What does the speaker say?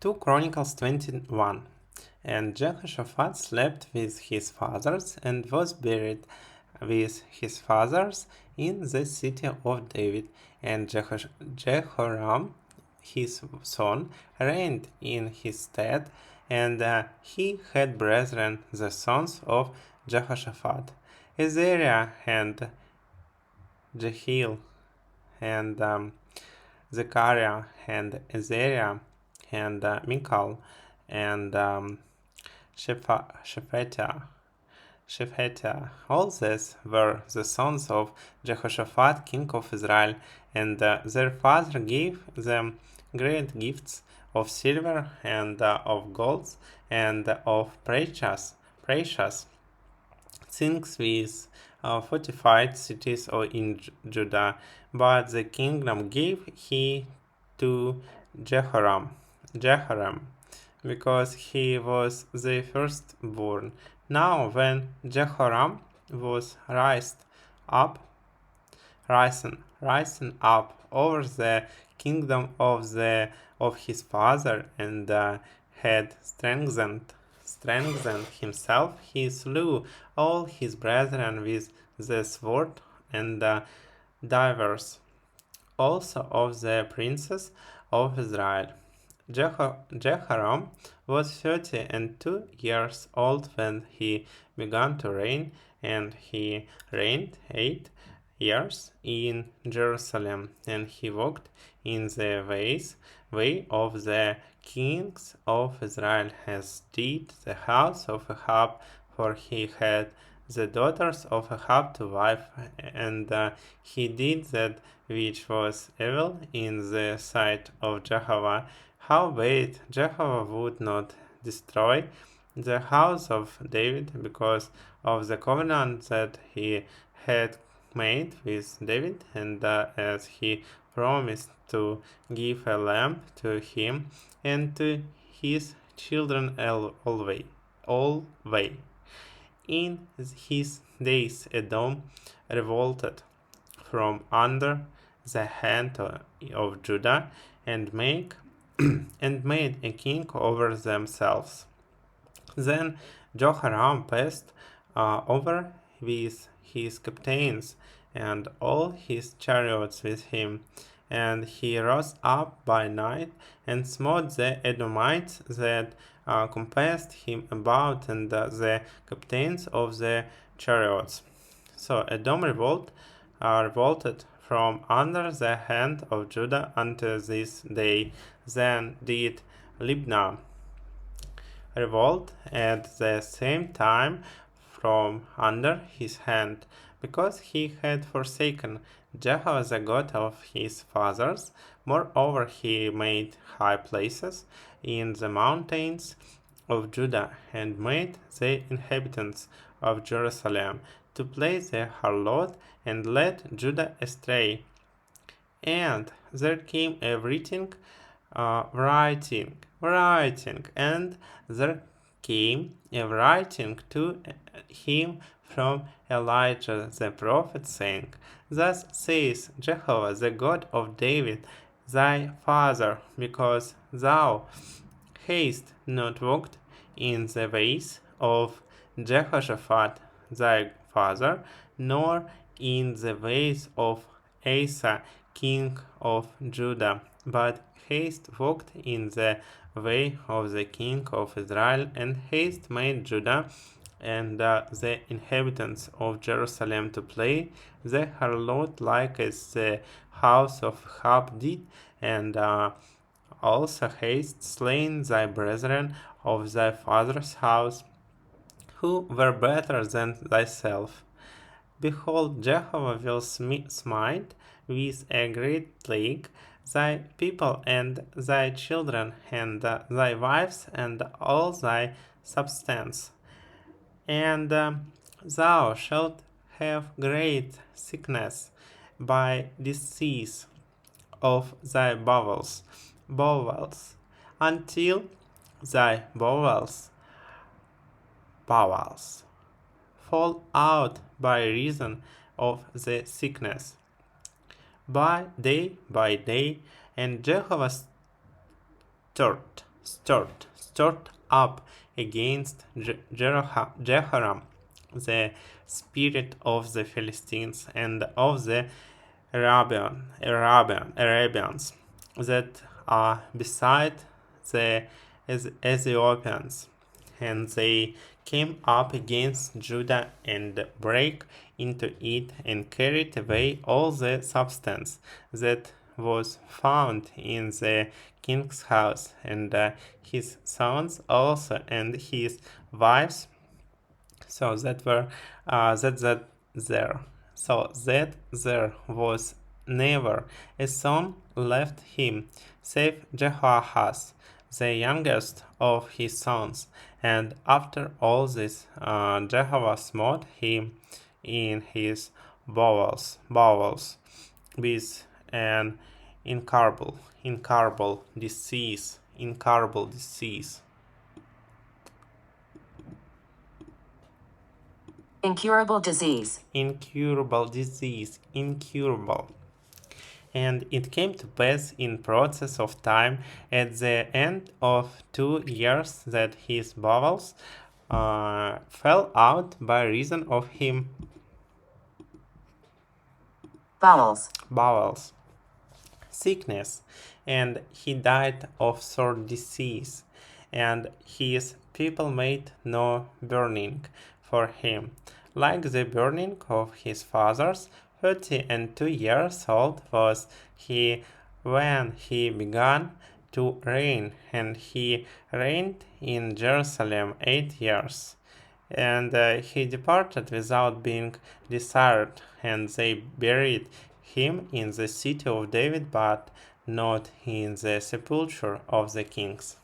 2 Chronicles 21. And Jehoshaphat slept with his fathers and was buried with his fathers in the city of David. And Jehoram, his son, reigned in his stead, and he had brethren, the sons of Jehoshaphat, Azariah and Jehiel, and Zechariah and Azariah and Michael and Shephatiah. All these were the sons of Jehoshaphat, king of Israel, and their father gave them great gifts of silver and of gold and of precious things with fortified cities in Judah. But the kingdom gave he to Jehoram, because he was the firstborn. Now when Jehoram was risen up over the kingdom of his father and had strengthened himself, he slew all his brethren with the sword, and divers also of the princes of Israel. Jehoram was 32 years old when he began to reign, and he reigned 8 years in Jerusalem, and he walked in the way of the kings of Israel, as did the house of Ahab, for he had the daughters of Ahab to wife, and he did that which was evil in the sight of Jehovah. Howbeit Jehovah would not destroy the house of David because of the covenant that he had made with David, and as he promised to give a lamb to him and to his children always. In his days Edom revolted from under the hand of Judah and made a king over themselves. Then Jehoram passed over with his captains and all his chariots with him, and he rose up by night and smote the Edomites that compassed him about, and the captains of the chariots. So Edom revolted from under the hand of Judah unto this day. Then did Libnah revolt at the same time from under his hand, because he had forsaken Jehovah the God of his fathers. Moreover, he made high places in the mountains of Judah, and made the inhabitants of Jerusalem to play the harlot, and led Judah astray. And there came a writing, and there came a writing to him from Elijah the prophet, saying, Thus says Jehovah the God of David thy father, because thou hast not walked in the ways of Jehoshaphat thy father, nor in the ways of Asa king of Judah, but hast walked in the way of the king of Israel, and hast made Judah and the inhabitants of Jerusalem to play the harlot, like as the house of Ahab did, and also hast slain thy brethren of thy father's house, who were better than thyself. Behold, Jehovah will smite with a great plague thy people and thy children, and thy wives, and all thy substance. And thou shalt have great sickness by disease of thy bowels, until thy bowels fall out by reason of the sickness. By day, and Jehovah stirred stirred up against Jehoram, the spirit of the Philistines and of the Arabians that are beside the Ethiopians, and they came up against Judah and brake into it and carried away all the substance that was found in the king's house, and his sons also, and his wives, so that were that there so that there was never a son left him, save Jehoahaz, the youngest of his sons. And after all this, Jehovah smote him in his bowels with an incurable disease. Incurable disease. Incurable. And it came to pass in process of time at the end of 2 years that his bowels fell out by reason of him bowels sickness, and he died of sore disease, and his people made no burning for him, like the burning of his fathers. 32 years old was he when he began to reign, and he reigned in Jerusalem 8 years. And he departed without being desired, and they buried him in the city of David, but not in the sepulchre of the kings.